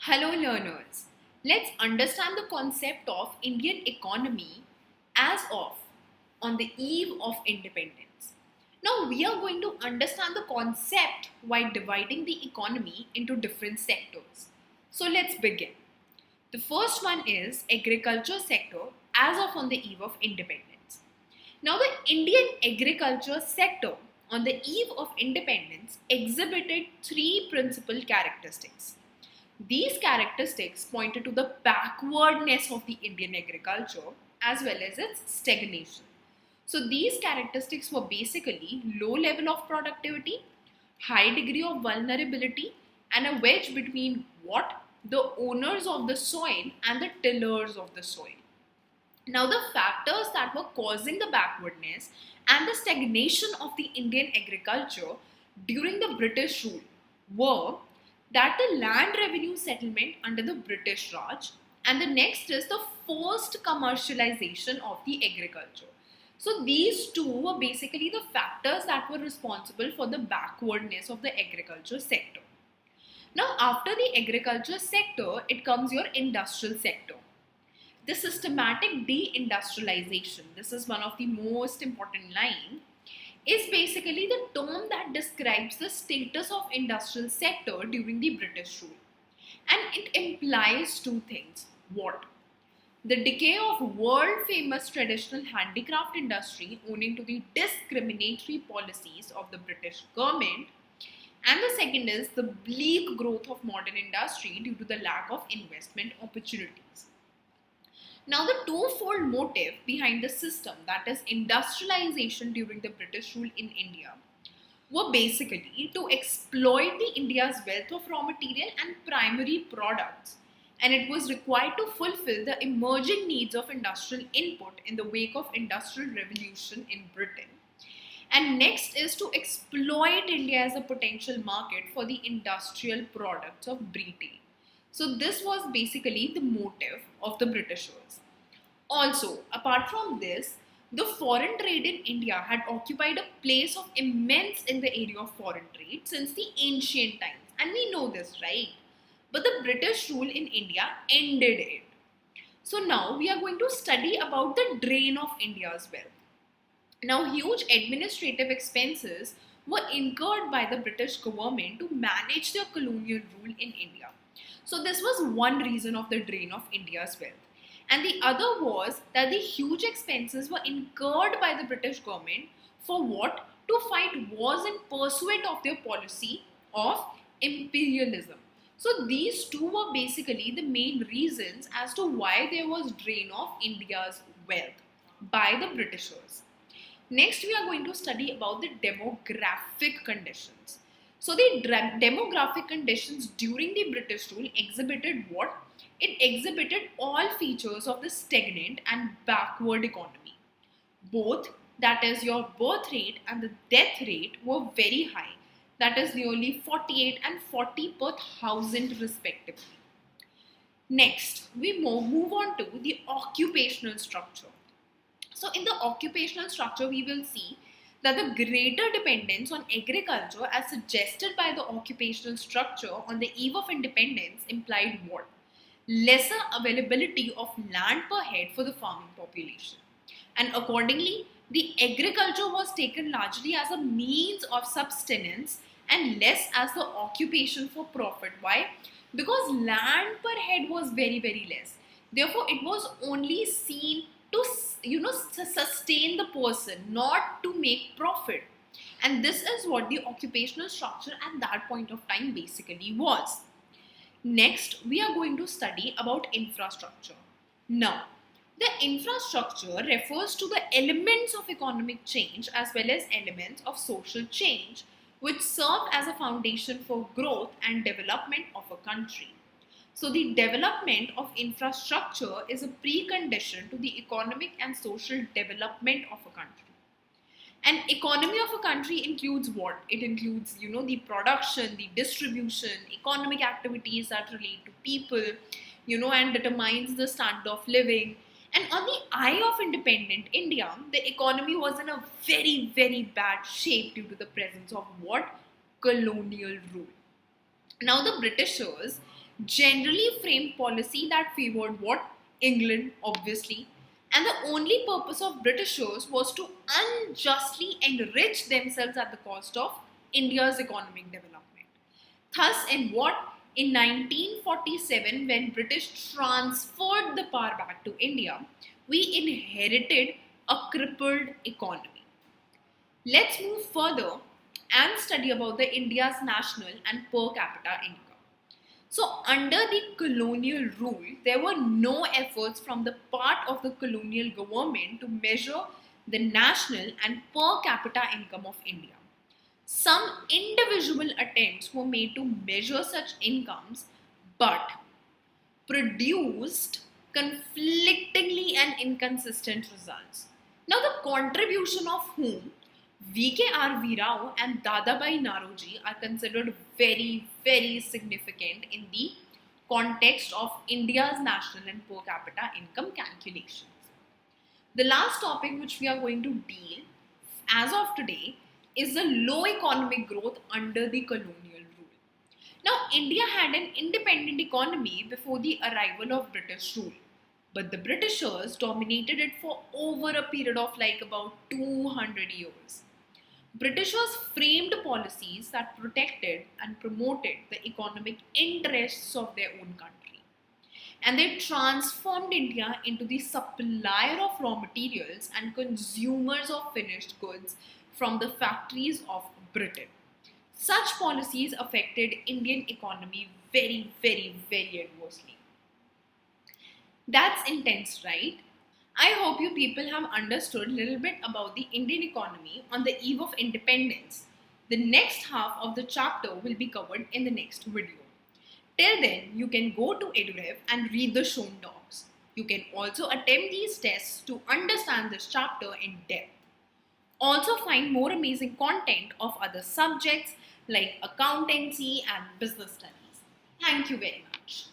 Hello learners, let's understand the concept of Indian economy as of on the eve of independence. Now we are going to understand the concept while dividing the economy into different sectors. So let's begin. The first one is agriculture sector as of on the eve of independence. Now the Indian agriculture sector on the eve of independence exhibited three principal characteristics. These characteristics pointed to the backwardness of the Indian agriculture as well as its stagnation. So these characteristics were basically low level of productivity, high degree of vulnerability, and a wedge between what? The owners of the soil and the tillers of the soil. Now, the factors that were causing the backwardness and the stagnation of the Indian agriculture during the British rule were that the land revenue settlement under the British Raj, and the next is the forced commercialization of the agriculture. So, these two were basically the factors that were responsible for the backwardness of the agriculture sector. Now, after the agriculture sector, it comes your industrial sector. The systematic deindustrialization, this is one of the most important line, is basically the term that describes the status of industrial sector during the British rule. And it implies two things. What? The decay of world famous traditional handicraft industry owing to the discriminatory policies of the British government. And the second is the bleak growth of modern industry due to the lack of investment opportunities. Now, the twofold motive behind the system, that is industrialization during the British rule in India, were basically to exploit the India's wealth of raw material and primary products, and it was required to fulfill the emerging needs of industrial input in the wake of industrial revolution in Britain. And next is to exploit India as a potential market for the industrial products of Britain. So this was basically the motive of the Britishers. Also, apart from this, the foreign trade in India had occupied a place of immense in the area of foreign trade since the ancient times. And we know this, right? But the British rule in India ended it. So now we are going to study about the drain of India's wealth. Now, huge administrative expenses were incurred by the British government to manage their colonial rule in India. So this was one reason of the drain of India's wealth. And the other was that the huge expenses were incurred by the British government for what? To fight wars in pursuit of their policy of imperialism. So these two were basically the main reasons as to why there was drain of India's wealth by the Britishers. Next, we are going to study about the demographic conditions. So the demographic conditions during the British rule exhibited what? It exhibited all features of the stagnant and backward economy. Both, that is your birth rate and the death rate, were very high. That is nearly 48 and 40 per thousand respectively. Next, we move on to the occupational structure. So in the occupational structure, we will see that the greater dependence on agriculture as suggested by the occupational structure on the eve of independence implied what? Lesser availability of land per head for the farming population. And accordingly, the agriculture was taken largely as a means of subsistence and less as the occupation for profit. Why? Because land per head was very, very less. Therefore, it was only seen to sustain the person, not to make profit. And this is what the occupational structure at that point of time basically was. Next, we are going to study about infrastructure. Now, the infrastructure refers to the elements of economic change as well as elements of social change which serve as a foundation for growth and development of a country. So the development of infrastructure is a precondition to the economic and social development of a country. And economy of a country includes what? It includes, the production, the distribution, economic activities that relate to people, and determines the standard of living. And on the eye of independent India, the economy was in a very, very bad shape due to the presence of what? Colonial rule. Now the Britishers, generally framed policy that favored what? England, obviously. And the only purpose of Britishers was to unjustly enrich themselves at the cost of India's economic development. Thus, in what? In 1947, when British transferred the power back to India, we inherited a crippled economy. Let's move further and study about the India's national and per capita income. So, under the colonial rule, there were no efforts from the part of the colonial government to measure the national and per capita income of India. Some individual attempts were made to measure such incomes, but produced conflictingly and inconsistent results. Now, the contribution of whom V.K.R.V. Rao and Dadabhai Naroji are considered very, very significant in the context of India's national and per capita income calculations. The last topic which we are going to deal as of today is the low economic growth under the colonial rule. Now, India had an independent economy before the arrival of British rule, but the Britishers dominated it for over a period of like about 200 years. Britishers framed policies that protected and promoted the economic interests of their own country. And they transformed India into the supplier of raw materials and consumers of finished goods from the factories of Britain. Such policies affected Indian economy very, very, very adversely. That's intense, right? I hope you people have understood a little bit about the Indian economy on the eve of independence. The next half of the chapter will be covered in the next video. Till then, you can go to EduRev and read the shown docs. You can also attempt these tests to understand this chapter in depth. Also find more amazing content of other subjects like accountancy and business studies. Thank you very much.